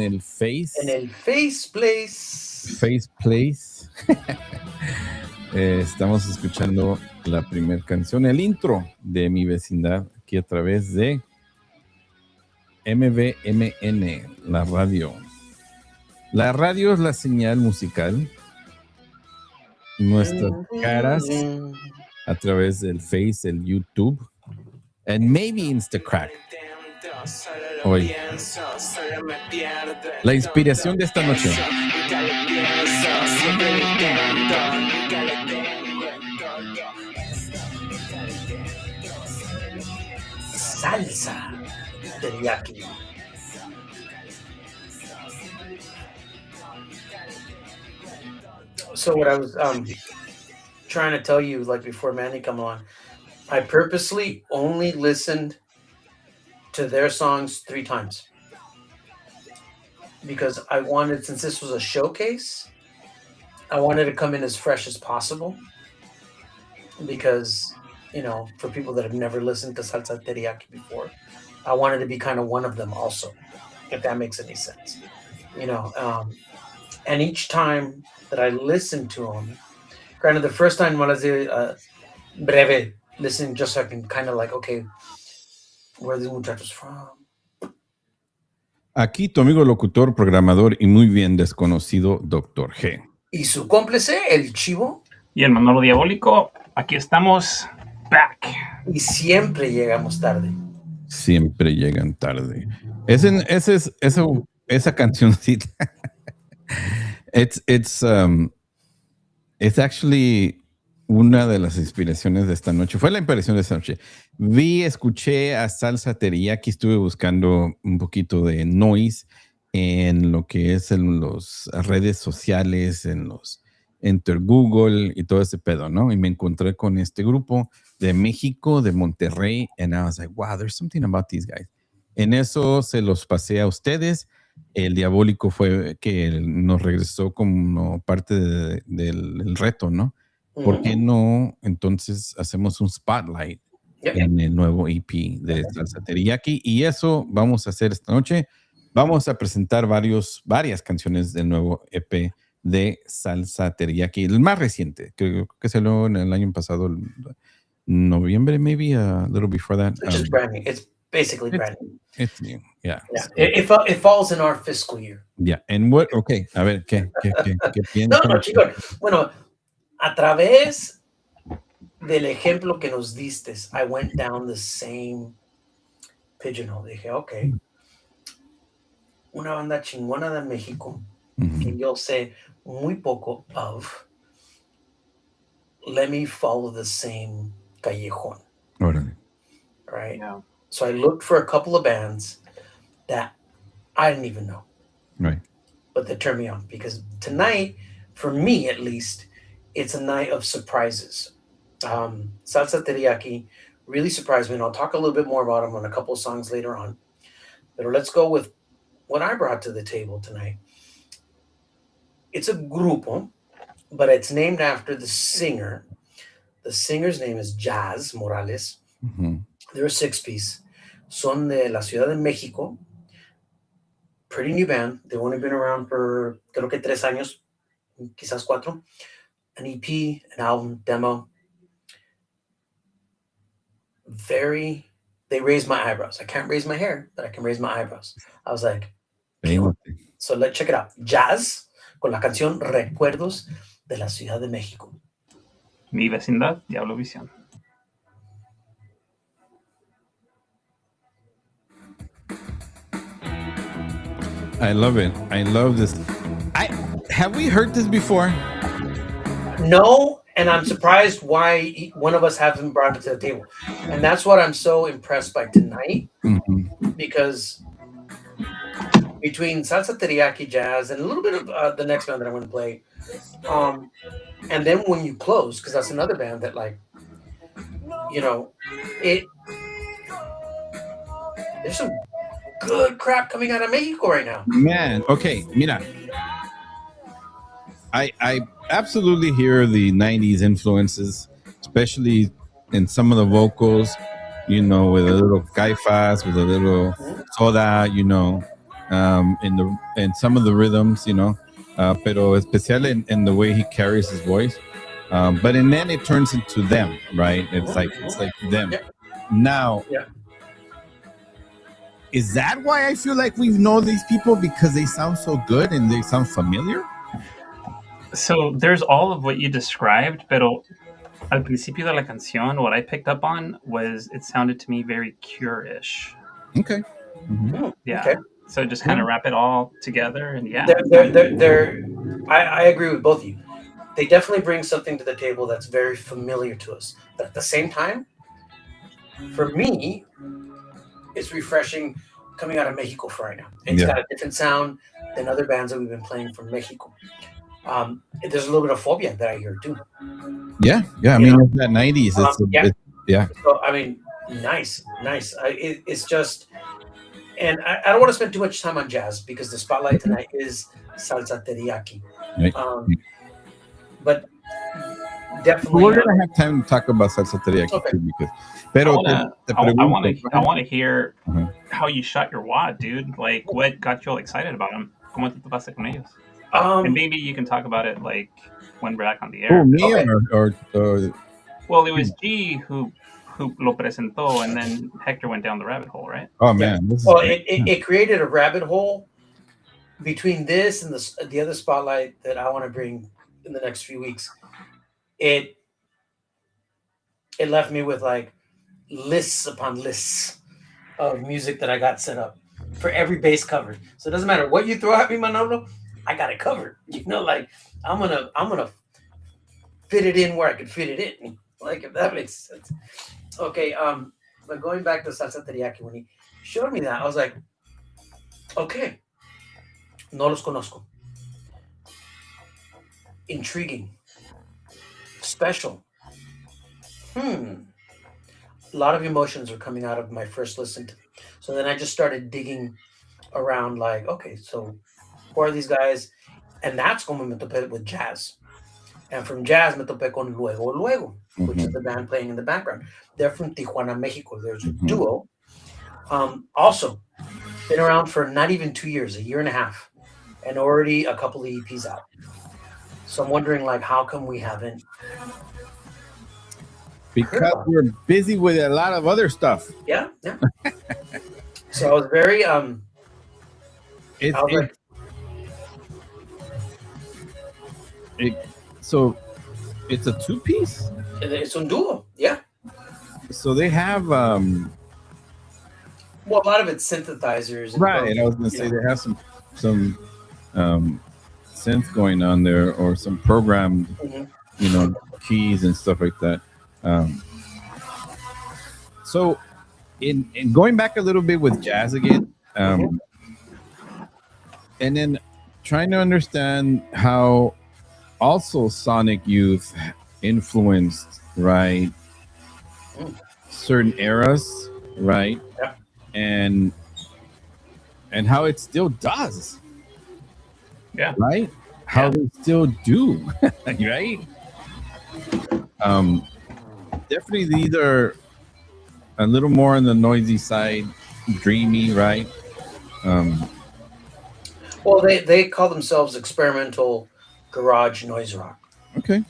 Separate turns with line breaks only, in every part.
el
En el Face Place.
Face Place. Estamos escuchando la primera canción, el intro de Mi Vecindad, aquí a través de MVMN, la radio. La radio es la señal musical. Nuestras caras a través del Face, el YouTube, and maybe Instacrack. Hoy. La inspiración de esta noche.
Salsa teriyaki. So what I was trying to tell you, like before Manny come on, I purposely only listened to their songs 3 times because I wanted, since this was a showcase, I wanted to come in as fresh as possible because, you know, for people that have never listened to salsa teriyaki before, I wanted to be kind of one of them also, if that makes any sense, you know. And each time that I listened to them, granted, the first time when I was breve listening, just so I can kind of like, okay, where are these muchachos from?
Aquí tu amigo locutor, programador y muy bien desconocido Dr. G.
Y su cómplice, el Chivo.
Y el Manolo Diabólico, aquí estamos back.
Y siempre llegamos tarde.
Siempre llegan tarde. Esa cancioncita. It's actually una de las inspiraciones de esta noche. Fue la inspiración de esta noche. Escuché a Salsa Teriyaki, estuve buscando un poquito de noise en lo que es en las redes sociales, entre Google y todo ese pedo, ¿no? Y me encontré con este grupo de México, de Monterrey, and I was like, wow, there's something about these guys. En eso se los pasé a ustedes. El Diabólico fue que nos regresó como parte del reto, ¿no? ¿Por qué no? Entonces hacemos un spotlight en el nuevo EP de Salsa Teriyaki, y eso vamos a hacer esta noche. Vamos a presentar varias canciones del nuevo EP de Salsa Teriyaki, el más reciente, creo que salió en el año pasado, noviembre, maybe a little before that.
It's just brand new. It's basically brand new.
It's new, yeah.
It falls in our fiscal year.
Yeah, and what? Okay, a ver, ¿qué piensas?
No, chicos. Bueno, a través del ejemplo que nos diste, I went down the same pigeonhole. Dije, okay, una banda chingona de México que yo sé muy poco of. Let me follow the same callejón. Right?
Yeah.
So I looked for a couple of bands that I didn't even know.
Right.
But they turned me on because tonight, for me at least, it's a night of surprises. Salsa Teriyaki really surprised me, and I'll talk a little bit more about them on a couple of songs later on. But let's go with what I brought to the table tonight. It's a grupo, but it's named after the singer. The singer's name is Jazz Morales. They're a 6-piece. Son de la Ciudad de México. Pretty new band. They've only been around for, creo que 3 años, quizás 4. An EP, an album, demo. They raised my eyebrows. I can't raise my hair, but I can raise my eyebrows. I was like, so let's check it out. Jazz, con la canción Recuerdos de la Ciudad de México.
Mi Vecindad, Diablo Visión.
I love it. I love this. Have we heard this before?
No, and I'm surprised why one of us hasn't brought it to the table. And that's what I'm so impressed by tonight, because between Salsa Teriyaki, Jazz, and a little bit of the next band that I'm going to play, and then when you close, because that's another band that, like, you know, there's some good crap coming out of Mexico right now.
Man, okay, mira. I absolutely hear the 90s influences, especially in some of the vocals, you know, with a little caifas, with a little soda, you know. in some of the rhythms, pero especial in the way he carries his voice. But and then it turns into them, right? It's like them.
Yeah.
Now,
Yeah.
is that why I feel like we know these people because they sound so good and they sound familiar?
So there's all of what you described, pero al principio de la canción, what I picked up on was it sounded to me very Cure-ish.
Okay.
Yeah.
Okay.
So just kind of wrap it all together, and yeah.
I agree with both of you. They definitely bring something to the table that's very familiar to us. But at the same time, for me, it's refreshing coming out of Mexico for right now. It's got a different sound than other bands that we've been playing from Mexico. There's a little bit of phobia that I hear too.
Yeah. I mean, it's that 90s. Yeah.
So I mean, nice. It's just, and I don't want to spend too much time on jazz because the spotlight tonight is salsa teriyaki.
Right.
But definitely,
we're gonna have time to talk about salsa teriyaki too, because. Pero
I want to hear how you shot your wad, dude. Like, what got you all excited about them? ¿Cómo te topaste con ellos? And maybe you can talk about it like when we're back on the air.
Me or
well, it was G who lo presentó, and then Hector went down the rabbit hole, right?
Oh man!
Well, it created a rabbit hole between this and the other spotlight that I want to bring in the next few weeks. It left me with like lists upon lists of music that I got set up for every base covered. So it doesn't matter what you throw at me, Manolo, I got it covered. Like I'm gonna fit it in where I can fit it in. Like, if that makes sense. Okay, but going back to salsa teriyaki, when he showed me that, I was like, okay, no los conozco. Intriguing. Special. A lot of emotions are coming out of my first listen. So then I just started digging around like, okay, so who are these guys? And that's como me topé with jazz. And from jazz, me topé con Luego, which is the band playing in the background. They're from Tijuana, Mexico. There's a duo. Also, been around for not even 2 years, a year and a half, and already a couple of EPs out. So I'm wondering, like, how come we haven't?
Because we're busy with a lot of other stuff.
Yeah. So I was very
so it's a 2-piece.
It's un duo, yeah.
So they have
well, a lot of it's synthesizers,
right? And I was going to say they have some synth going on there, or some programmed, keys and stuff like that. So, in going back a little bit with jazz again, and then trying to understand how also Sonic Youth influenced, right, certain eras, right, and how it still does, right, how they still do, right. Definitely these are a little more on the noisy side, dreamy, right?
Well, they call themselves experimental garage noise rock.
Okay.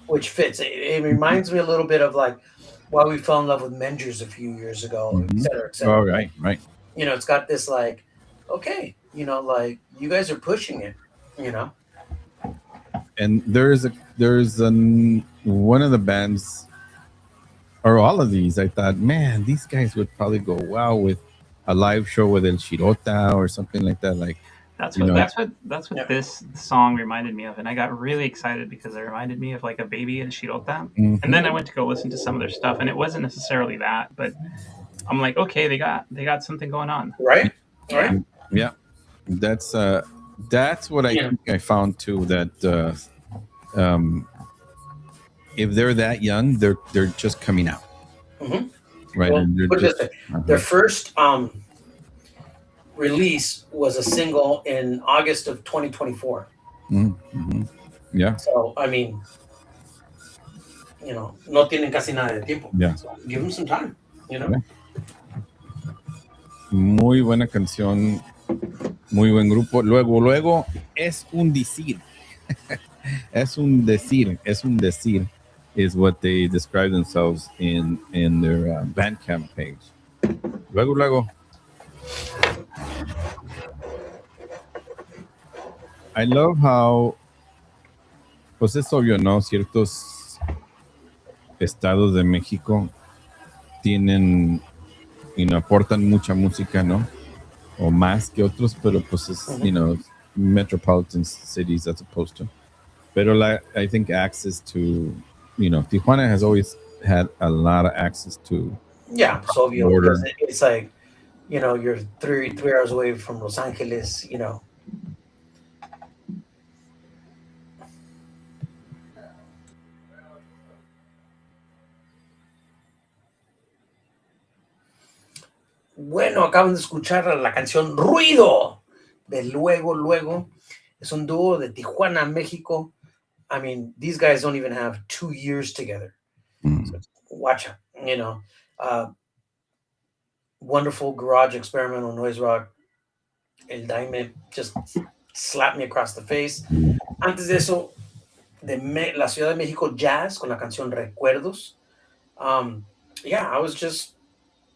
Which fits. It reminds me a little bit of like why we fell in love with Mengers a few years ago, et cetera, et cetera.
Oh, right.
It's got this like, okay, like you guys are pushing it,
And there's one of the bands, or all of these, I thought, man, these guys would probably go wow with a live show with El Shirota or something like that. Like
that's what this song reminded me of, and I got really excited because it reminded me of like a baby El Shirota. And then I went to go listen to some of their stuff, and it wasn't necessarily that, but I'm like, okay, they got something going on,
right?
Yeah. That's what I think I found too. That if they're that young, they're just coming out, right?
Well,
And
put it this way. Their first release was a single in August of 2024.
Yeah.
So I mean, no tienen casi nada de tiempo.
Yeah.
So give them some time.
Muy buena canción. Muy buen grupo. Luego, es un decir. Es un decir. Is what they describe themselves in their Bandcamp page. Luego. I love how, pues es obvio, ¿no? Ciertos estados de México tienen aportan mucha música, ¿no? O más que otros, pero pues es, metropolitan cities as opposed to. Pero I think access to, Tijuana has always had a lot of access to
Yeah, pues obvio,
border.
because it's like, you're three hours away from Los Angeles, Bueno, acaban de escuchar la canción Ruido de Luego. Es un dúo de Tijuana, México. I mean, these guys don't even have 2 years together. So, watch out, wonderful garage experimental noise rock. El Daime just slapped me across the face. Antes de eso, la Ciudad de México Jazz con la canción Recuerdos. Yeah,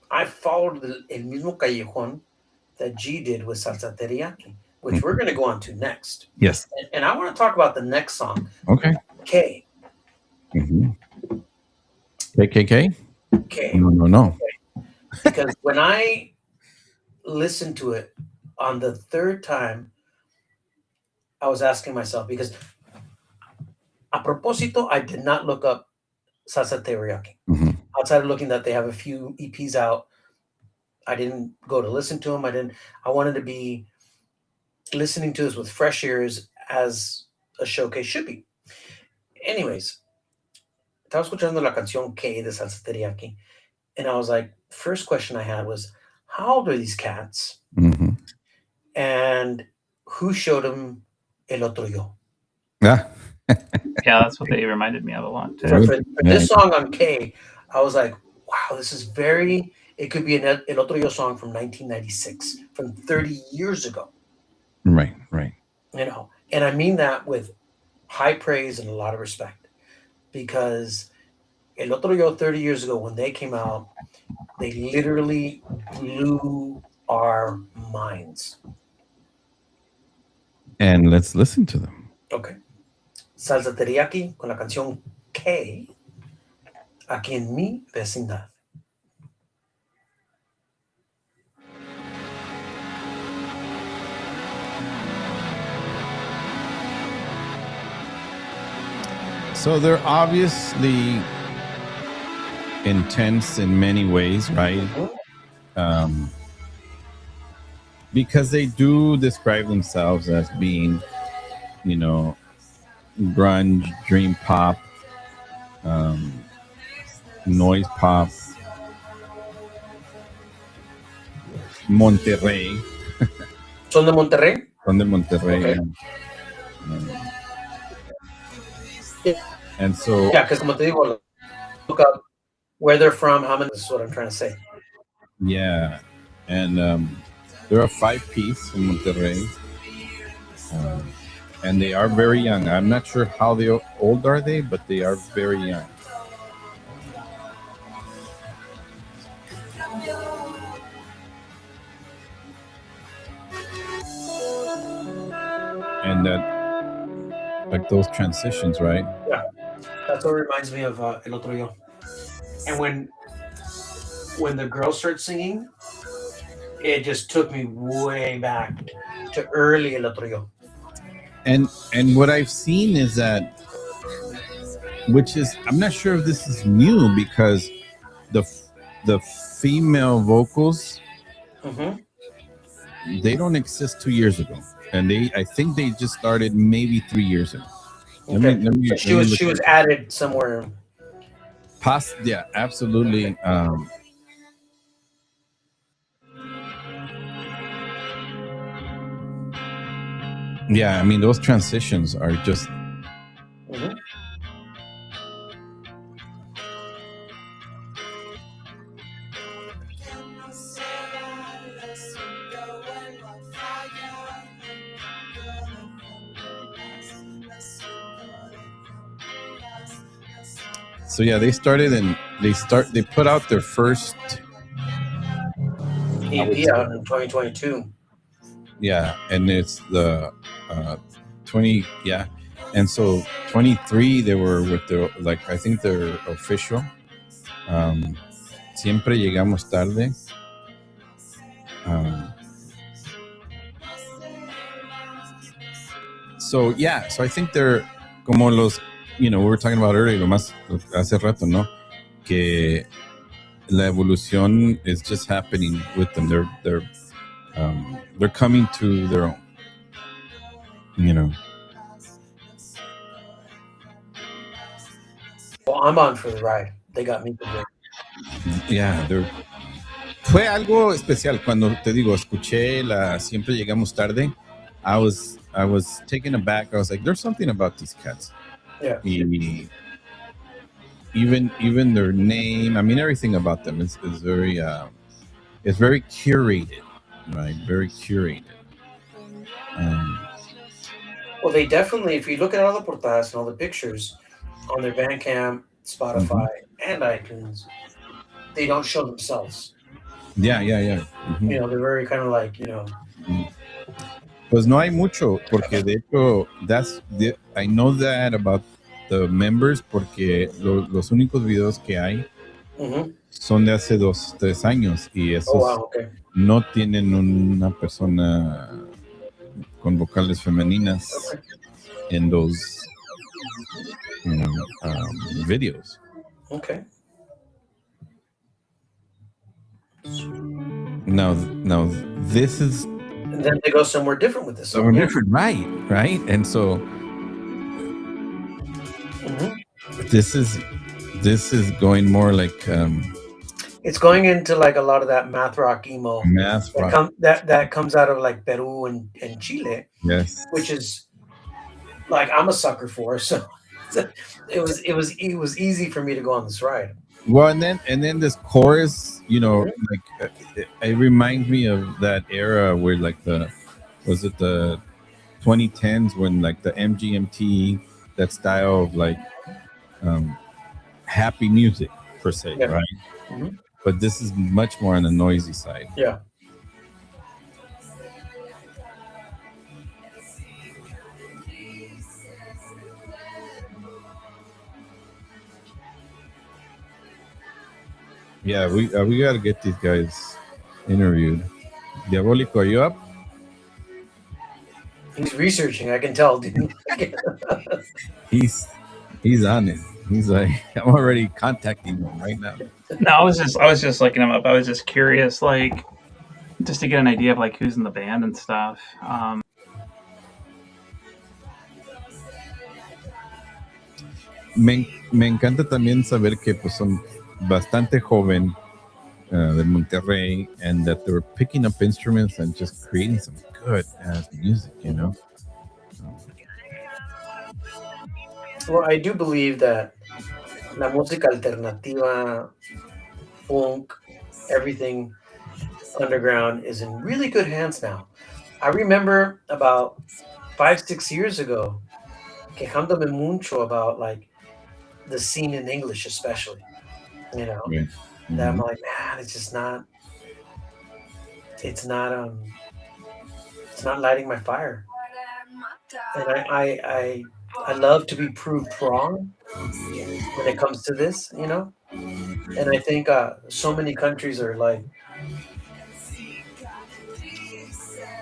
I followed el mismo callejón that G did with Salsa Teriyaki, which we're going to go on to next.
Yes.
And I want to talk about the next song.
Okay.
K.
KKK?
K.
No.
Okay. Because when I listened to it on the third time, I was asking myself, because a propósito, I did not look up Salsa Teriyaki. Outside of looking that they have a few EPs out, I didn't go to listen to them. I wanted to be listening to this with fresh ears, as a showcase should be. Anyways, estaba escuchando la canción K de Salsa Teriyaki, and I was like, first question I had was, how old are these cats? And who showed them El Otro Yo?
Yeah.
Yeah, that's what they reminded me of a lot too.
For this song on K, I was like, wow, this is it could be an El Otro Yo song from 1996, from 30 years ago.
Right.
And I mean that with high praise and a lot of respect, because El Otro Yo 30 years ago, when they came out, they literally blew our minds.
And let's listen to them.
Okay. Salsa Teriyaki con la canción K, aquí en mi vecindad.
So they're obviously intense in many ways, right? Because they do describe themselves as being, grunge, dream pop, noise pop, Monterrey.
¿Son de Monterrey?
Son de Monterrey.
Okay.
And so,
yeah, because como te digo, look up where they're from, how many, is what I'm trying to say.
Yeah. And they're a 5-piece from Monterrey. And they are very young. I'm not sure how old are they, but they are very young. And that, like those transitions, right?
Yeah, that's what reminds me of El Otro Yo. And when the girls start singing, it just took me way back to early El Otro Yo.
And what I've seen is that, which is, I'm not sure if this is new, because the female vocals, they don't exist 2 years ago, and I think they just started maybe 3 years ago.
Okay. She was added somewhere.
Yeah, absolutely. Yeah, I mean, those transitions are just. So yeah, they put out their first
EP out in 2022.
Yeah, and it's the 20 and so 23 they were with the like I think their official siempre llegamos tarde. So I think they're como los, we were talking about earlier, lo más hace rato, ¿no? Que la evolución is just happening with them. They're coming to their own,
Well, I'm on for the ride. They got me today.
Yeah, fue algo especial cuando te digo, escuché Siempre Llegamos Tarde. I was taken aback. I was like, there's something about these cats.
Yeah.
Even their name, I mean, everything about them is very it's very curated, right? Very curated.
Well, they definitely, if you look at all the portadas and all the pictures on their Bandcamp, Spotify, and iTunes, they don't show themselves.
Yeah. Mm-hmm.
They're very kind of like,
Pues no hay mucho, porque de hecho, I know that about the members, porque los únicos videos que hay son de hace 2-3 años, y esos no tienen una persona con vocales femeninas en los videos.
Okay.
Now this is.
And then they go somewhere different with this.
Somewhere different, right. And so this is going more like.
It's going into like a lot of that math rock emo. That comes out of like Peru and Chile.
Yes.
Which is like I'm a sucker for. So it was easy for me to go on this ride.
Well, and then this chorus, like it reminds me of that era where like the 2010s when like the MGMT, that style of like happy music per se, right?
Mm-hmm.
But this is much more on the noisy side.
Yeah.
Yeah, we got to get these guys interviewed. Diabolico, are you up?
He's researching. I can tell, dude.
He's on it. He's like, I'm already contacting him right now.
No, I was just looking him up. I was just curious, like, just to get an idea of like who's in the band and stuff.
Me encanta también saber que pues son bastante joven de Monterrey, and that they were picking up instruments and just creating some good ass music,
Well, I do believe that la música alternativa, funk, everything underground is in really good hands now. I remember about 5-6 years ago, quejándome mucho about like the scene in English, especially.
Yeah.
That I'm like, man, it's just not. It's not lighting my fire. And I love to be proved wrong when it comes to this, And I think so many countries are like,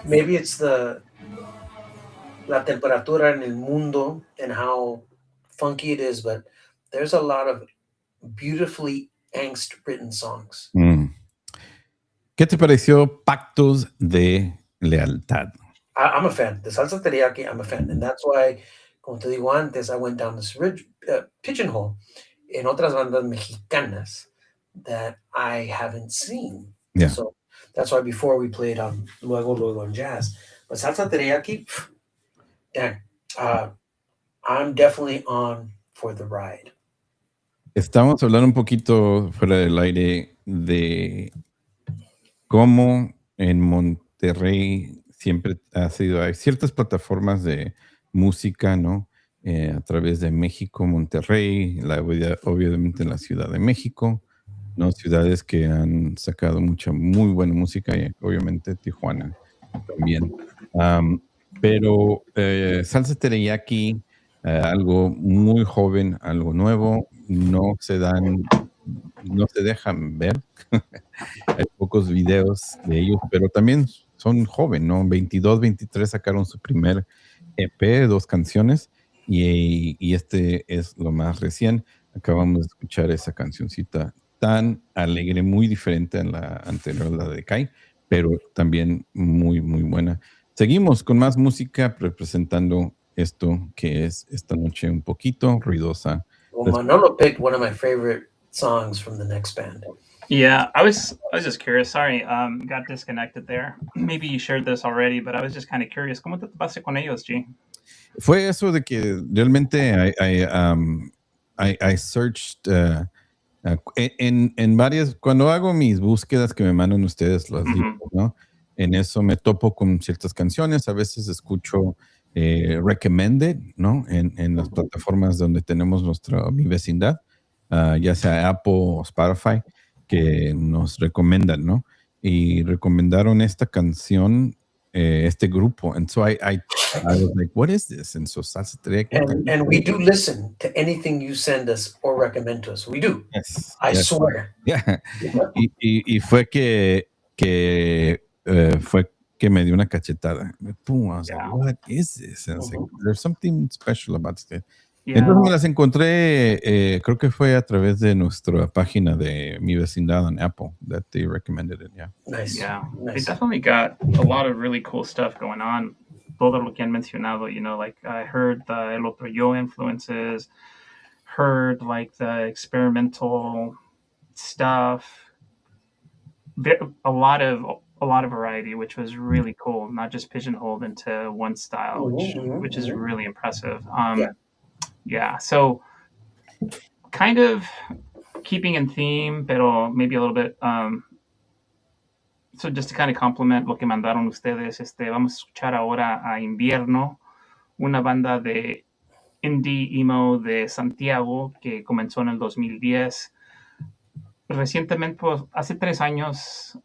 maybe it's la temperatura en el mundo and how funky it is, but there's a lot of beautifully angst-written songs.
¿Qué te pareció Pactos de Lealtad?
I'm a fan. The Salsa Teriyaki, I'm a fan. And that's why, como te digo antes, I went down this pigeonhole in otras bandas mexicanas that I haven't seen.
Yeah.
So that's why before we played Luego on Jazz. But Salsa Teriyaki, damn, I'm definitely on for the ride.
Estamos hablando un poquito fuera del aire de cómo en Monterrey siempre hay ciertas plataformas de música, ¿no? a través de México, Monterrey, obviamente la Ciudad de México, ¿no? Ciudades que han sacado mucha, muy buena música y obviamente Tijuana también. Am, pero salsa teriyaki, algo muy joven, algo nuevo, no se dejan ver. Hay pocos videos de ellos, pero también son joven, ¿no? 22, 23 sacaron su primer EP, 2 canciones, y este es lo más recién. Acabamos de escuchar esa cancioncita tan alegre, muy diferente a la anterior, la de Kai, pero también muy, muy buena. Seguimos con más música representando esto que es esta noche un poquito ruidosa.
Well, Manolo picked one of my favorite songs from the next band.
Yeah, I was just curious. Sorry, got disconnected there. Maybe you shared this already, but I was just kind of curious. ¿Cómo te topaste con ellos, G?
Fue eso de que realmente I searched en varias, cuando hago mis búsquedas que me mandan ustedes los libros, ¿no? En eso me topo con ciertas canciones, a veces escucho recommended, ¿no? En las plataformas donde tenemos mi vecindad, ya sea Apple o Spotify, que nos recomiendan, ¿no? Y recomendaron esta canción, este grupo. And so I was like, what is this? And so salsa teriyaki.
And we do listen to anything you send us or recommend to us. We do.
Yes,
I
yes.
swear.
Yeah. Y fue fue que me dio una cachetada. Pum, I was like, what is this? And I was like, there's something special about this.
Yeah.
Entonces me las encontré, creo que fue a través de nuestra página de mi vecindad en Apple that they recommended it. Yeah.
Nice.
Yeah. They
Nice.
definitely got a lot of really cool stuff going on. Todo lo que han mencionado, you know, like I heard the El Otro Yo influences, heard like the experimental stuff, a lot of variety, which was really cool. Not just pigeonholed into one style, which is really impressive. Yeah. So kind of keeping in theme, pero maybe a little bit. So just to kind of complement lo que mandaron ustedes, vamos a escuchar ahora a Invierno, una banda de indie emo de Santiago que comenzó en el 2010. Recientemente, pues, hace 4 años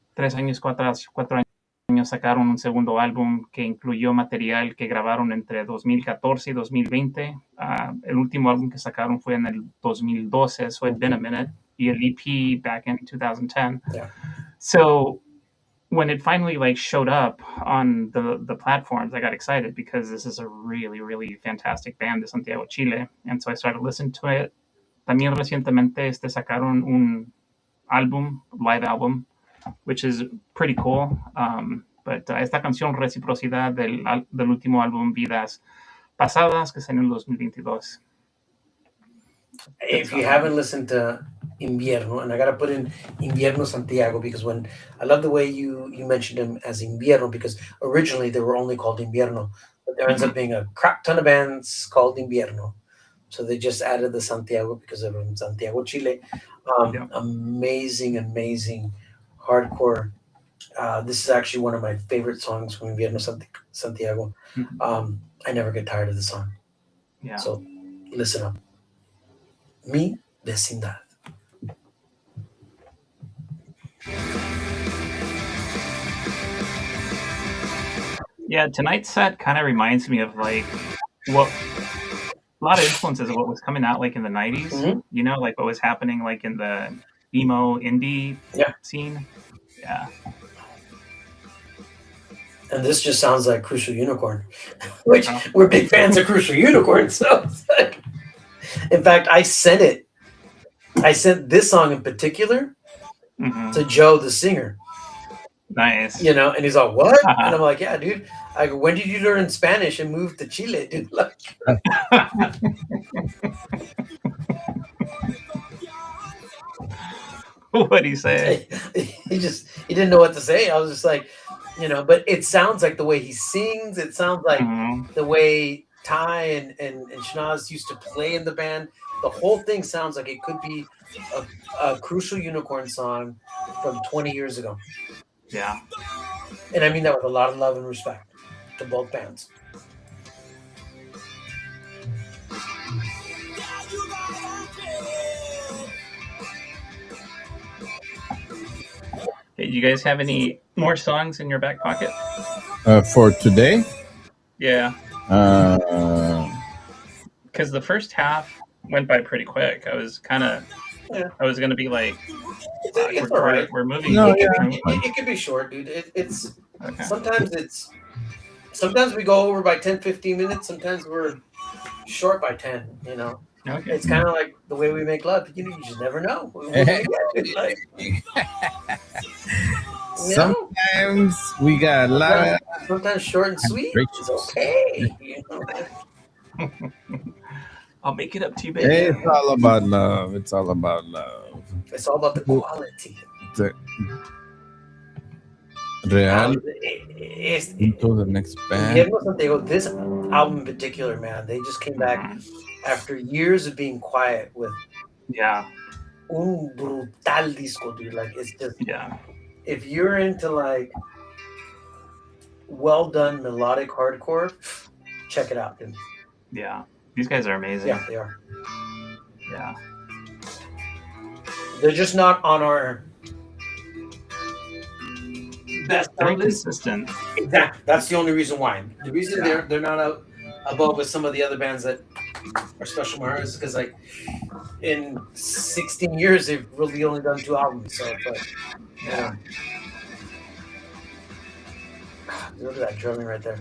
sacaron un segundo álbum que incluyó material que grabaron entre 2014 y 2020. El último álbum que sacaron fue en el 2012, so it's been a minute, y el EP back in 2010.
Yeah.
So when it finally like showed up on the platforms, I got excited because this is a really, really fantastic band de Santiago, Chile. And so I started listening to it. También recientemente sacaron un live album, which is pretty cool. But esta canción, Reciprocidad, del último álbum, Vidas Pasadas, que salió en 2022.
If you haven't listened to Invierno, and I gotta put in Invierno Santiago because when I love the way you mentioned him as Invierno, because originally they were only called Invierno, but there ends up being a crap ton of bands called Invierno. So they just added the Santiago because they're from Santiago, Chile. Amazing, amazing hardcore. This is actually one of my favorite songs from Invierno Santiago. I never get tired of the song.
Yeah.
So listen up. Mi Vecindad.
Yeah, tonight's set kind of reminds me of like a lot of influences of what was coming out like in the 90s, you know, like what was happening like in the emo indie scene. Yeah.
And this just sounds like Crucial Unicorn, which we're big fans of Crucial Unicorn. So it's like, in fact, I sent this song in particular to Joe, the singer.
Nice.
You know, and he's like, what? And I'm like, yeah, dude. I go, when did you learn Spanish and move to Chile, dude? Like,
what'd he say?
He didn't know what to say. I was just like, you know, but it sounds like the way he sings. It sounds like the way Ty and Shanaz used to play in the band. The whole thing sounds like it could be a Crucial Unicorn song from 20 years ago.
Yeah.
And I mean that with a lot of love and respect to both bands.
you guys have any more songs in your back pocket?
For today?
Yeah. Because the first half went by pretty quick. I was kind of, I was gonna be like,
it's all right.
We're moving.
No,
It can be short, dude. It's
okay.
sometimes we go over by 10, 15 minutes. Sometimes we're short by 10.
Okay.
It's kind of like the way we make love. You just never know.
Sometimes we got a lot.
Sometimes short and sweet. It's okay.
I'll make it up to you, baby.
It's all about love. It's all about love.
It's all about the quality.
Real. Into the next band.
This album in particular, man, they just came back after years of being quiet with un brutal disco, dude. Like, it's just, if you're into like well done melodic hardcore, check it out, dude.
Yeah, these guys are amazing.
Yeah, they are.
Yeah,
they're just not on our best
very
list.
consistent.
Exactly. That's the only reason why. The reason they're not above with some of the other bands that are special to my heart is because, like, in 16 years they've really only done 2 albums. So it's like, look at that drumming right there.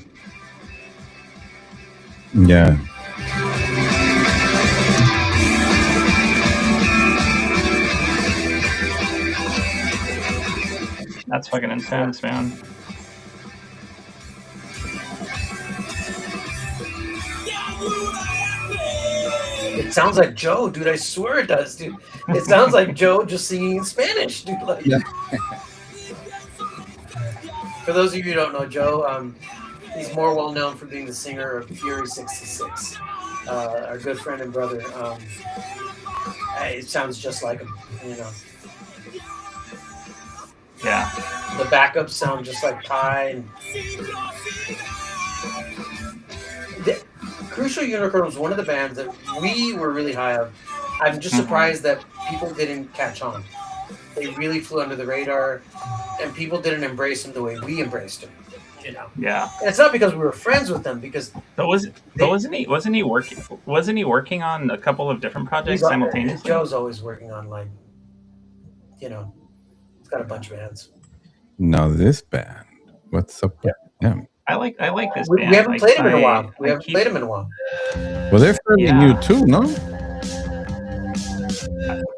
Yeah.
That's fucking intense, man.
It sounds like Joe, dude. I swear it does, dude. It sounds like Joe just singing in Spanish, dude. Like, For those of you who don't know Joe, he's more well known for being the singer of Fury 66. Our good friend and brother. It sounds just like him,
Yeah.
The backups sound just like Ty. Crucial Unicorn was one of the bands that we were really high of. I'm just surprised that people didn't catch on. They really flew under the radar, and people didn't embrace him the way we embraced him.
Yeah.
And it's not because we were friends with them, because
wasn't he working on a couple of different projects simultaneously?
Joe's always working on, like, he's got a bunch of bands.
Now this band, what's up with them?
I like this band.
We haven't played him in a while.
Well, they're fairly new too, no?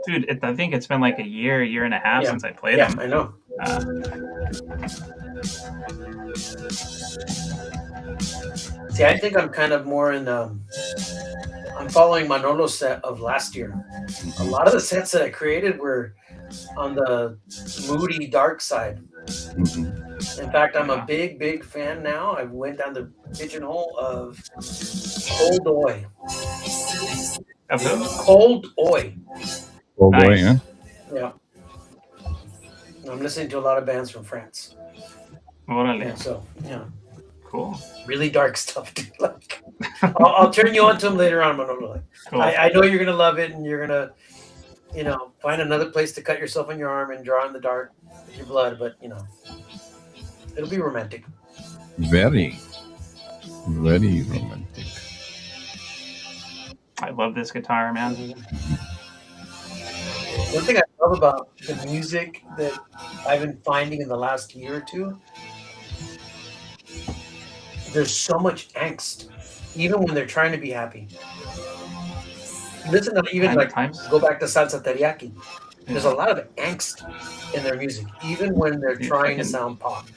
Dude, I think it's been like a year and a half since I played them.
Yeah, I know. See, I think I'm kind of more in. I'm following Manolo's set of last year. A lot of the sets that I created were on the moody, dark side. In fact, I'm a big fan now. I went down the pigeonhole of Cold Oi.
Of who?
Cold Oi.
Oh boy, yeah.
Yeah. I'm listening to a lot of bands from France.
Órale. Cool.
Really dark stuff, dude. Like, I'll turn you on to them later on, Manolo.
Cool.
I know you're gonna love it, and you're gonna, find another place to cut yourself on your arm and draw in the dark with your blood. But it'll be romantic.
Very, very romantic.
I love this guitar, man.
One thing I love about the music that I've been finding in the last year or two, there's so much angst, even when they're trying to be happy. Listen to even go back to Salsa Teriyaki. There's a lot of angst in their music, even when they're trying to sound pop.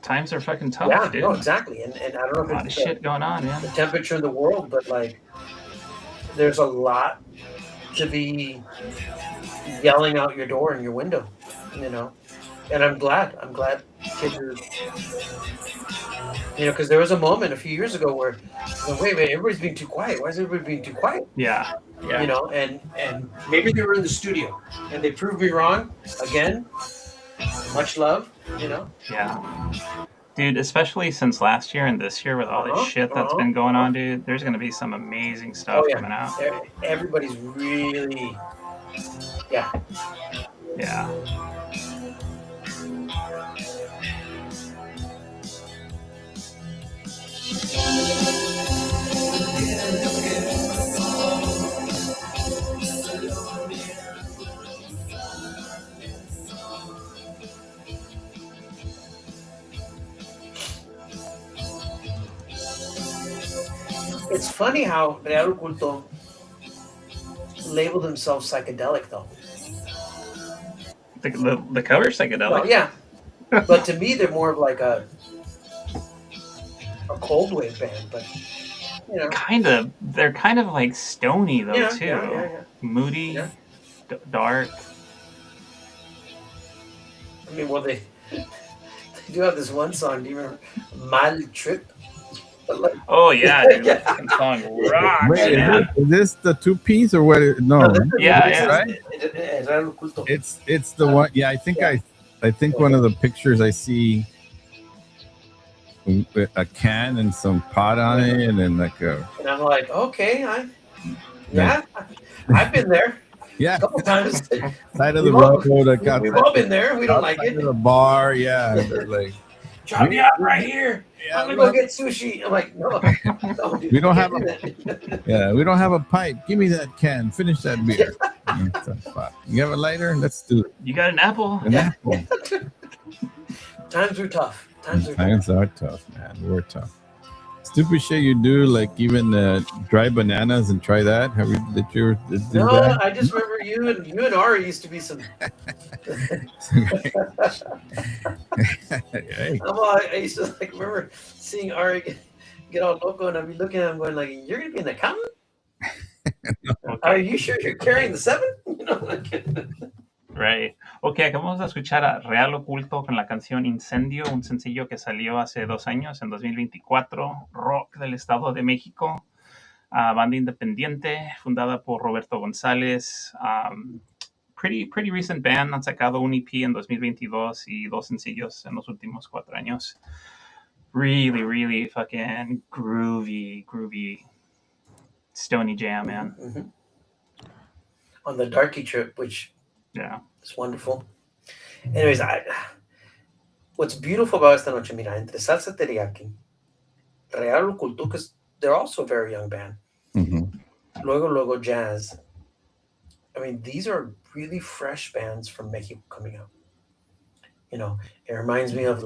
Times are fucking tough,
yeah,
dude.
No, exactly. And I don't know if
a lot of shit going on, man.
The temperature in the world, but like, there's a lot to be yelling out your door and your window, And I'm glad kids are, because there was a moment a few years ago where, wait, everybody's being too quiet. Why is everybody being too quiet?
Yeah.
And maybe they were in the studio and they proved me wrong again. Much love,
Yeah. Dude, especially since last year and this year with all this shit that's been going on, dude, there's going to be some amazing stuff coming out.
Everybody's really,
Yeah.
It's funny how Real Culto labeled themselves psychedelic, though.
The cover psychedelic.
Well, yeah, but to me, they're more of like a cold wave band. But you know,
they're kind of like stony though,
yeah,
too.
yeah.
Moody,
Yeah.
Dark.
I mean, well, they do have this one song. Do you remember Mal Trip?
Oh yeah, dude, that fucking song rocks.
Wait,
man.
is this the 2-piece or what? No,
Yeah.
right. It's the one. Yeah, I think one of the pictures I see a can and some pot on it, and then like a.
And I'm like, okay, I've been there.
Yeah,
a couple times.
Side of the road.
We've all been there. We don't like it.
The bar, yeah, like.
Drop me out right here.
Yeah,
I'm gonna go get sushi. I'm like, no, dude,
we don't have
that.
Yeah, we don't have a pipe. Give me that can. Finish that beer. You have a lighter? Let's do it.
You got an apple?
An apple.
Times are tough. Times
are tough, man. We're tough. Stupid shit you do, like even dry bananas and try that. Have you?
No,
that?
I just remember you and Ari used to be some.
Hey.
I used to like remember seeing Ari get all loco, and I'd be looking at him going like, "You're gonna be an accountant? Are you sure you're carrying the 7?" You know, like.
Right. Ok, acabamos de escuchar a Real Oculto con la canción Incendio, un sencillo que salió hace 2 años, en 2024, rock del Estado de México, banda independiente, fundada por Roberto González. Pretty recent band, han sacado un EP en 2022 y 2 sencillos en los últimos 4 años. Really fucking groovy stony jam, man.
Mm-hmm. On the Darky trip, which...
Yeah.
It's wonderful. Anyways, what's beautiful about esta noche, mira, entre Salsa Teriyaki, Real Culto, because they're also a very young band.
Mm-hmm.
Luego Jazz. I mean, these are really fresh bands from Mexico coming out. You know, it reminds me of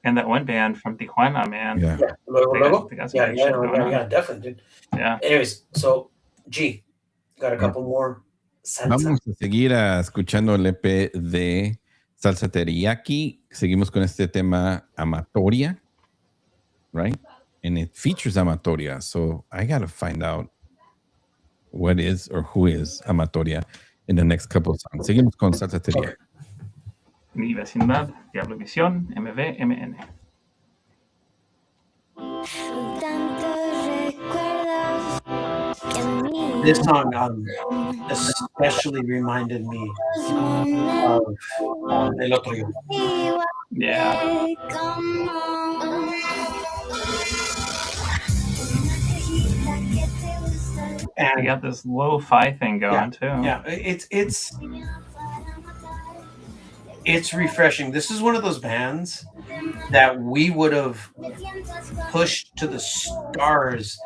and that one band from Tijuana, man.
Yeah. Luego. Yeah, definitely, dude.
Yeah.
Anyways, so G, got a couple more. Salsa.
Vamos a seguir escuchando el EP de Salsa Teriyaki. Seguimos con este tema Amatoria, right? And it features Amatoria. So I got to find out what is or who is Amatoria in the next couple of songs. Seguimos con Salsa Teriyaki.
Mi Vecindad, Diablo Visión, MVMN.
This song especially reminded me of El Otro Yo.
Yeah. And you got this lo-fi thing going too.
Yeah, it's refreshing. This is one of those bands that we would have pushed to the stars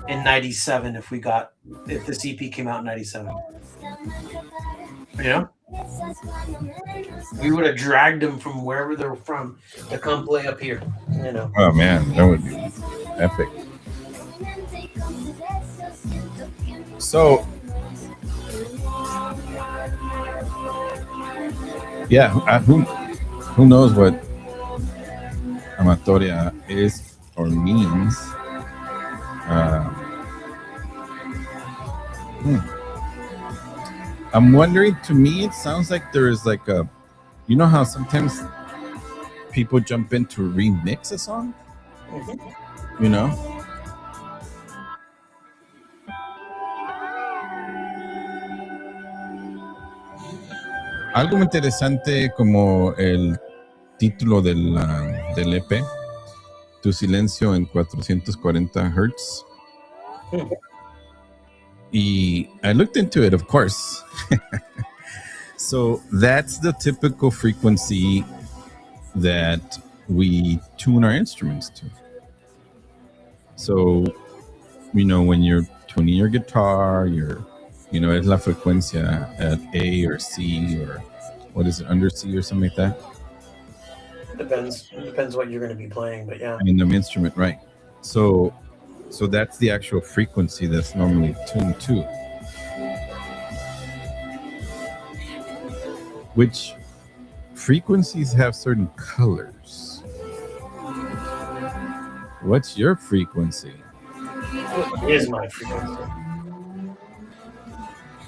in 97 if this EP came out in 97. You know? We would have dragged them from wherever they're from to come play up here. You know?
Oh man, that would be epic. So yeah, who knows what Amatoria is or means? I'm wondering. To me, it sounds like there is like a, you know how sometimes people jump in to remix a song, you know. Algo interesante como el título del EP, Tu silencio en 440 Hz. Y I looked into it, of course. So that's the typical frequency that we tune our instruments to. So, you know, when you're tuning your guitar, es la frecuencia at A or C or what is it, under C or something like that?
Depends what you're going to be playing, but yeah.
In the instrument, right. So So that's the actual frequency that's normally tuned to. Which frequencies have certain colors. What's your frequency?
What is my frequency?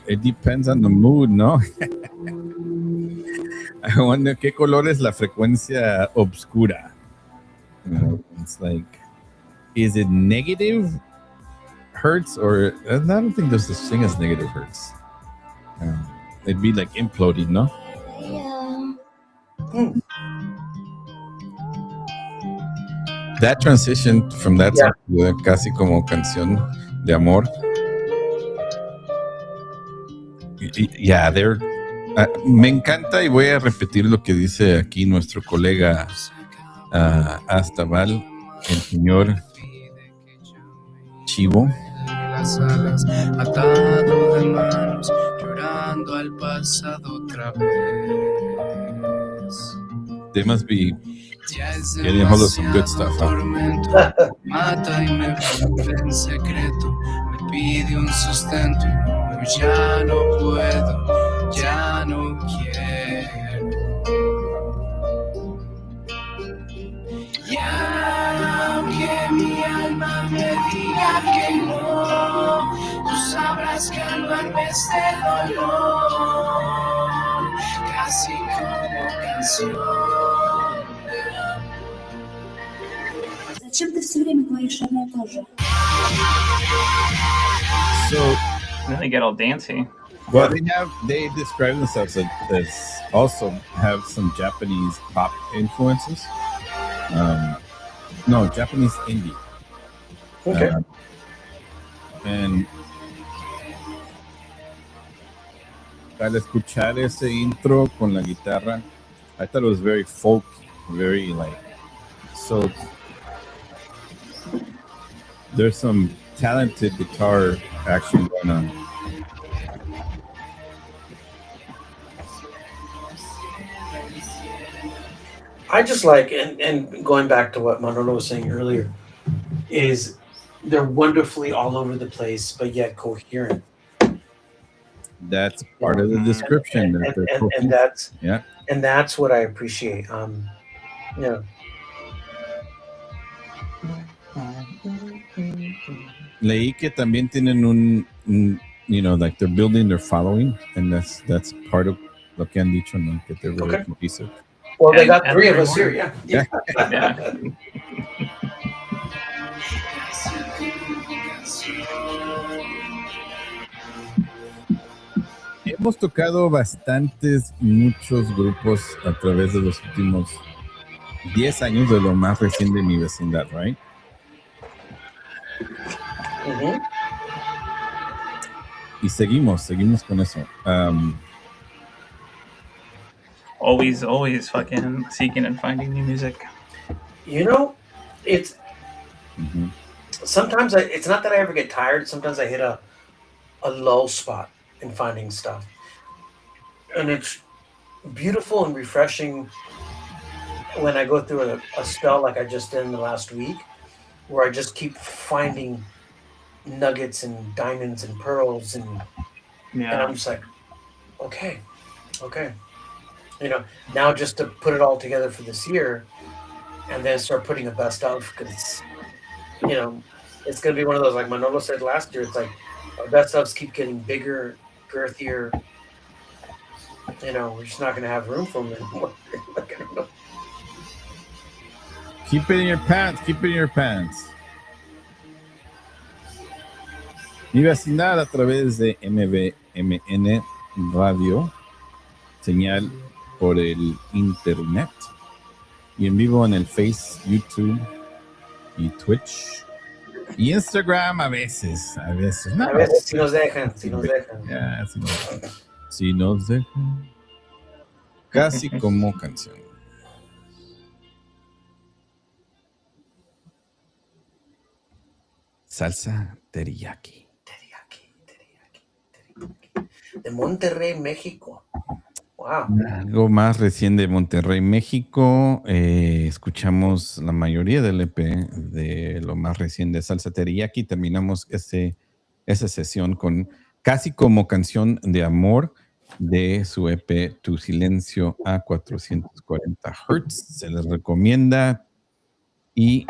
It depends on the mood, ¿no? I wonder qué color es la frecuencia obscura. You know, it's like, is it negative hertz or I don't think there's such thing as negative hertz. It'd be like imploding, ¿no?
Hmm.
That transition from that song to casi como canción de amor. Yeah, they're. Me encanta y voy a repetir lo que dice aquí nuestro colega Astaval, el señor Chivo.
Las alas, atado de manos, llorando al pasado otra vez.
They must be getting a hold of some good stuff, huh?
Mata y me vuelve en secreto, me pide un sustento, no, ya no puedo, ya no quiero. Y aunque mi alma me diga que no, tú sabrás calmarme este dolor, casi como canción.
Зачем ты все время говоришь одно и то же?
So,
then they get all dancey.
well, they describe themselves as also have some Japanese pop influences. No, Japanese indie.
Okay.
And al escuchar ese intro con la guitarra, I thought it was very folk, very like, so there's some talented guitar action going on.
I just like, and going back to what Manolo was saying earlier, is they're wonderfully all over the place, but yet coherent.
That's part of the description.
And that's
yeah,
and that's what I appreciate. Yeah.
Leí que también tienen un, you know, like they're building their following, and that's part of lo que han dicho, ¿no? Que they're very cohesive.
Well, they got three of us here, yeah.
Yeah. Hemos tocado muchos grupos a través de los últimos 10 años de lo más reciente de mi vecindad, right?
Mm-hmm.
Y seguimos con eso.
Always fucking seeking and finding new music.
You know, it's sometimes it's not that I ever get tired. Sometimes I hit a lull spot in finding stuff, and it's beautiful and refreshing when I go through a spell like I just did in the last week, where I just keep finding nuggets and diamonds and pearls, and I'm just like, okay, you know, now just to put it all together for this year, and then start putting a best of, because you know it's gonna be one of those, like Manolo said last year, it's like our best ofs keep getting bigger, girthier. You know, we're just not gonna have room for them anymore.
Keep it in your pants. Keep it in your pants. Mi vecindad a través de MVMN Radio, señal por el internet y en vivo en el Face, YouTube y Twitch y Instagram a veces. No,
a veces si nos dejan.
Yeah, si nos dejan. Casi como canción. Salsa teriyaki.
De Monterrey, México. Wow. Wow.
Algo más recién de Monterrey, México. Escuchamos la mayoría del EP de lo más recién de Salsa Teriyaki. Terminamos esa sesión con casi como canción de amor de su EP Tu Silencio a 440 Hertz. Se les recomienda y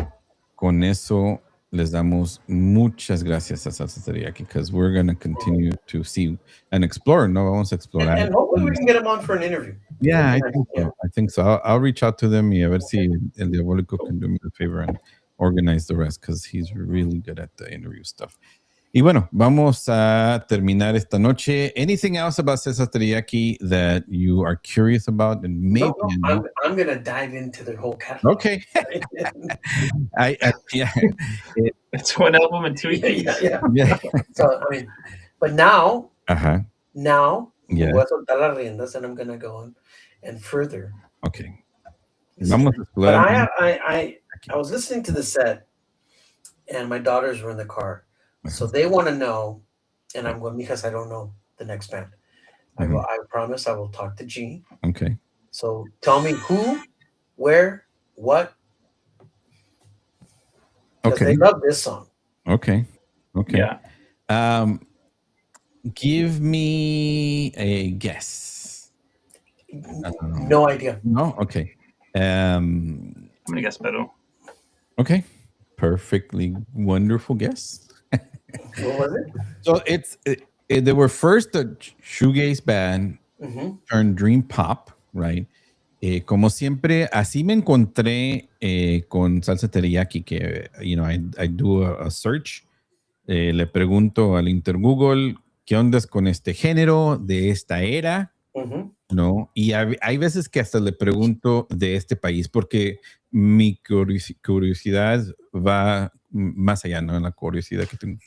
con eso les damos muchas gracias a Salsa Teriyaki because we're going to continue to see and explore. No, vamos a explorar.
And hopefully we can get him on for an interview.
Yeah, I
Nice.
think so. I think so. I'll reach out to them y a ver si El Diabólico can do me the favor and organize the rest because he's really good at the interview stuff. Y bueno, vamos a terminar esta noche. Anything else about Cesar Teriyaki that you are curious about? And maybe
I'm going to dive into their whole catalog.
Okay. Yeah.
It's one album and 2 EPs.
Yeah.
So, I mean, but now,
Ajá. Yeah.
voy a soltar las riendas and I'm going to go on and further.
Okay. Vamos a
But
explorar.
I was listening to the set and my daughters were in the car. So they want to know, and I'm going, because I don't know the next band. I go, I promise I will talk to G.
Okay.
So tell me who, where, what. Because they love this song.
Okay.
Yeah.
Give me a guess.
No idea.
No? Okay.
I'm going to guess Peru.
Okay. Perfectly wonderful guess.
What was it?
So they were first a shoegaze band turned dream pop, right? Como siempre, así me encontré con Salsa Teriyaki, que, I do a search, le pregunto al Google, ¿qué ondas con este género de esta era? ¿No? Y hay veces que hasta le pregunto de este país, porque mi curiosidad va más allá, ¿no? La curiosidad que tengo.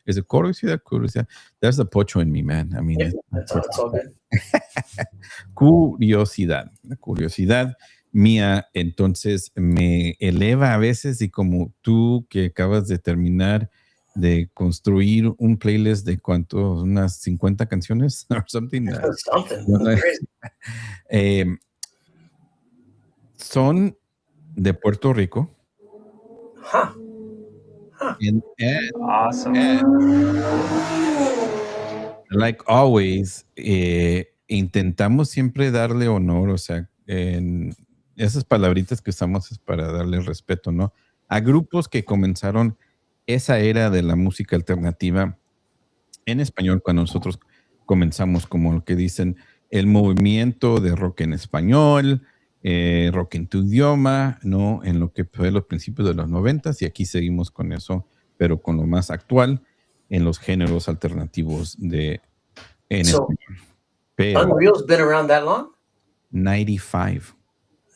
¿Es it curiosidad? There's a pocho in me, man. I mean,
That's all good.
Curiosidad. La curiosidad mía, entonces, me eleva a veces, y como tú que acabas de terminar de construir un playlist de cuántos, unas 50 canciones or something. Son de Puerto Rico. And
Awesome.
Like always, intentamos siempre darle honor, o sea, en esas palabritas que usamos es para darle respeto, ¿no? A grupos que comenzaron esa era de la música alternativa en español, cuando nosotros comenzamos, como lo que dicen, el movimiento de rock en español, rock en tu idioma, ¿no? En lo que fue los principios de los 90s, y aquí seguimos con eso, pero con lo más actual, en los géneros alternativos en español. Pero,
Unreal's been around that long?
95.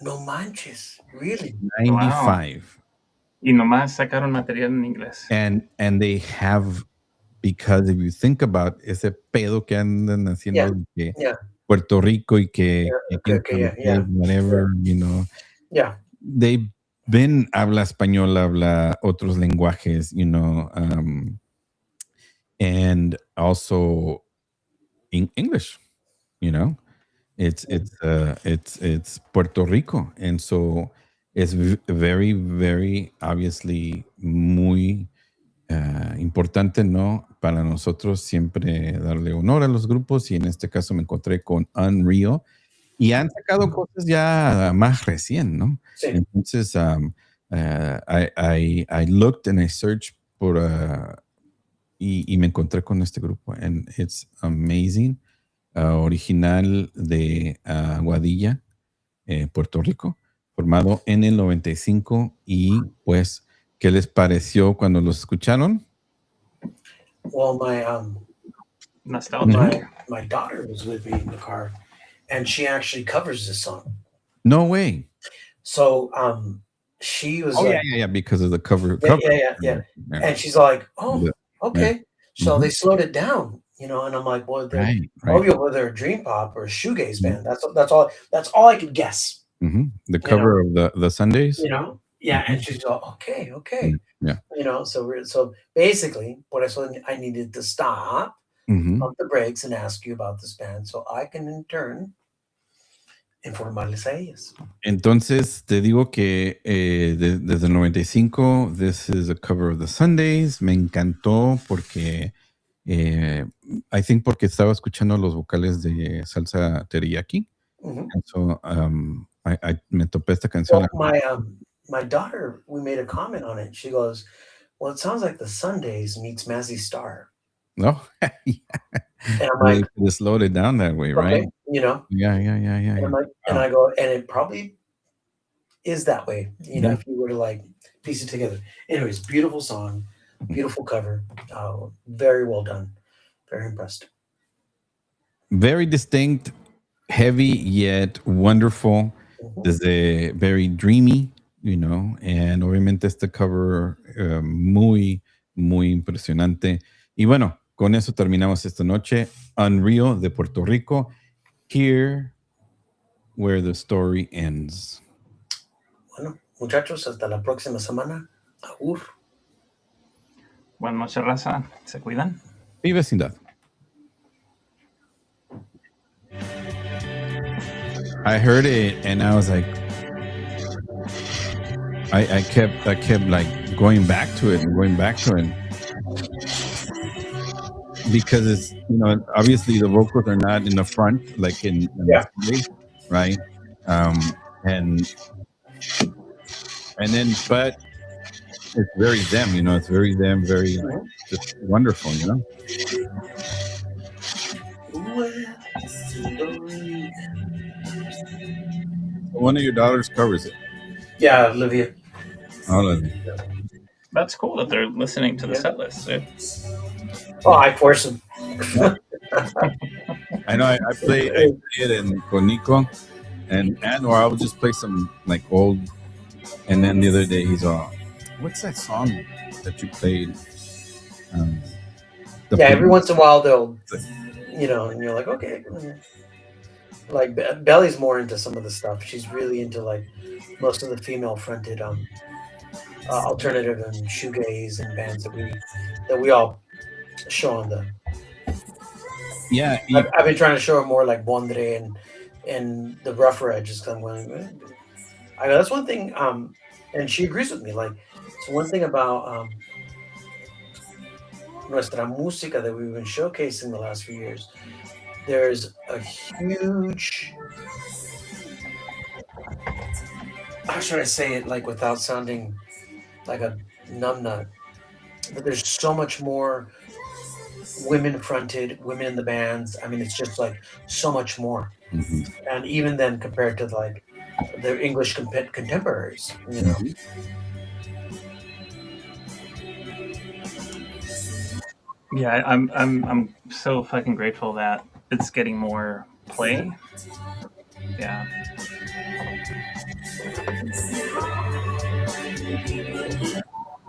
No manches, really?
95.
Wow. Y nomás sacaron material en inglés.
And they have, because if you think about ese pedo que andan haciendo de Puerto Rico y que whatever, you know.
Yeah.
They've been habla español, habla otros lenguajes, you know, and also in English, you know. It's Puerto Rico, and so it's very, very obviously muy importante, ¿no? Para nosotros siempre darle honor a los grupos, y en este caso me encontré con Unreal, y han sacado cosas ya más recién, ¿no?
Sí.
Entonces, I looked and I searched por, y me encontré con este grupo, and it's amazing. Original de Aguadilla, Puerto Rico, formado en el 95, y pues, ¿qué les pareció cuando los escucharon?
Well, my daughter was with me in the car, and she actually covers this song.
No way.
So she was
because of the cover.
Yeah. And she's like, oh, okay. Yeah. So they slowed it down, you know, and I'm like, well, they're a dream pop or a shoegaze band. That's all I could guess.
The cover of the Sundays,
you know. Yeah, and she's like, okay.
Yeah.
You know, so basically, por eso I needed to stop, pump the brakes, and ask you about this band, so I can in turn informarles a ellas.
Entonces, te digo que desde el 95, this is a cover of the Sundays. Me encantó porque, I think porque estaba escuchando los vocales de Salsa Teriyaki.
Mhm.
And so, me topé esta canción.
Well, my daughter, we made a comment on it. She goes, "Well, it sounds like the Sundays meets Mazzy Star."
No,
And I'm
they
like,
could have slowed it down that way, right?
okay, you know.
Yeah.
And I'm like, and I go, and it probably is that way, you know,
Yeah.
if you were to like piece it together. Anyways, beautiful song, beautiful cover, very well done, very impressed.
Very distinct, heavy yet wonderful.
Mhm.
Desde very dreamy, you know, and obviamente este cover muy, muy impresionante. Y bueno, con eso terminamos esta noche. Unreal de Puerto Rico. Here where the story ends.
Bueno, muchachos, hasta la próxima semana. Agur.
Buenas noches, raza. Se cuidan.
Y vecindad. I heard it and I was like, I kept like going back to it because it's, you know, obviously the vocals are not in the front like in
Yeah.
the right, and then but it's very them, you know, it's very them, very just wonderful, you know. One of your daughters covers it.
Yeah, Olivia.
All of it.
That's cool that they're listening to the set list.
Oh, I force them.
I know. I play it in Conico, and or I'll just play some like old. And then the other day he's all, "What's that song that you played?"
Yeah, every once in a while they'll, you know, and you're like, okay. Like Belly's more into some of the stuff. She's really into like most of the female-fronted alternative and shoegaze and bands that we all show on the.
Yeah,
I've been trying to show her more like Bondre and the rougher edges. Cause I'm going, I go, that's one thing. And she agrees with me. Like, it's one thing about nuestra música that we've been showcasing the last few years. There's a huge. How should I say it like without sounding like a numbnut? But there's so much more women fronted, women in the bands. I mean, it's just like so much more.
Mm-hmm.
And even then, compared to like the English contemporaries, you know.
Yeah, I'm so fucking grateful that it's getting more play. Yeah.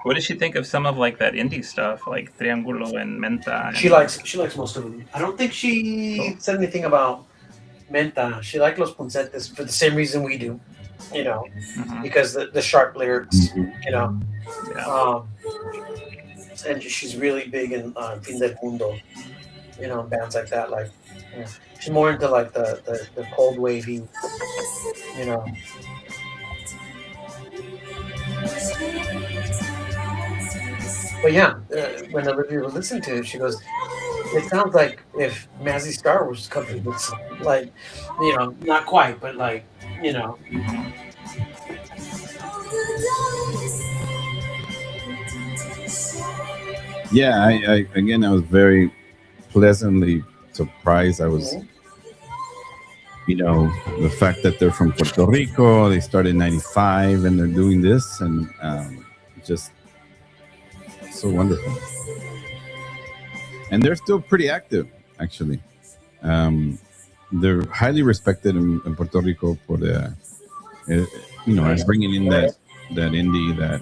What does she think of some of like that indie stuff, like Triángulo and Menta?
She likes most of them. I don't think she said anything about Menta. She liked Los Puncetes for the same reason we do, you know, because the sharp lyrics, you know.
Yeah.
And she's really big in Fin del Mundo, you know, bands like that. Like, you know, she's more into like the cold wavy, you know. But yeah, when Olivia was listening to it, she goes, "It sounds like if Mazzy Star was covering this song, like, you know, not quite, but like, you know."
Yeah, I again, I was very pleasantly surprised. I was, you know, the fact that they're from Puerto Rico, they started in '95 and they're doing this, and just so wonderful. And they're still pretty active, actually. They're highly respected in Puerto Rico for the, you know, as bringing in that indie, that.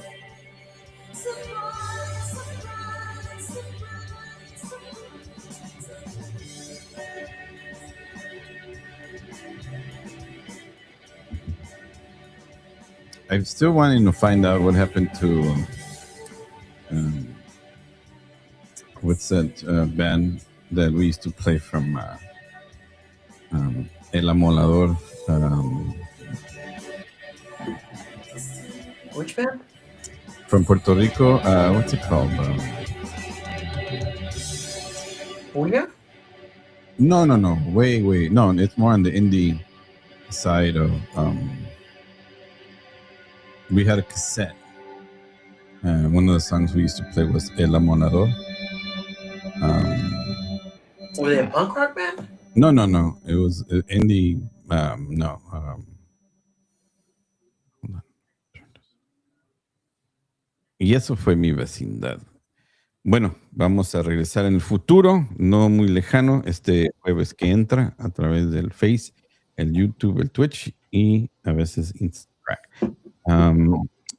I'm still wanting to find out what happened to what's that band that we used to play from El Amolador.
Which band?
From Puerto Rico. What's it called?
Julia?
No. Wait. No, it's more on the indie side of. We had a cassette. One of the songs we used to play was El Amolador.
Were they a punk rock band?
No. It was indie. No. Hold on. Y eso fue mi vecindad. Bueno, vamos a regresar en el futuro, no muy lejano, este jueves que entra a través del Face, el YouTube, el Twitch y a veces Instagram.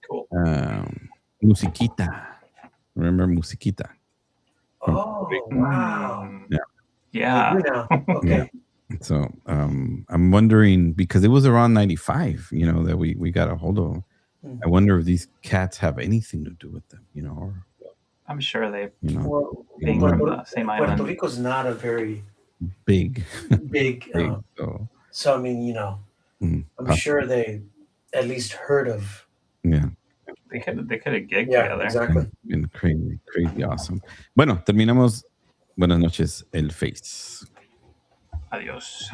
Cool.
Musiquita. Remember Musiquita?
Oh, wow.
Yeah.
I do now. Okay.
Yeah. So I'm wondering, because it was around 95, that we got a hold of them. I wonder if these cats have anything to do with them, or
I'm sure they
Well,
being from the same
Puerto
island.
Rico's not a very
big.
big. So I mean, I'm sure they at least heard of.
Yeah.
They could have gigged
Yeah,
together.
exactly.
Been crazy awesome. Bueno, terminamos. Buenas noches, el Face.
Adiós.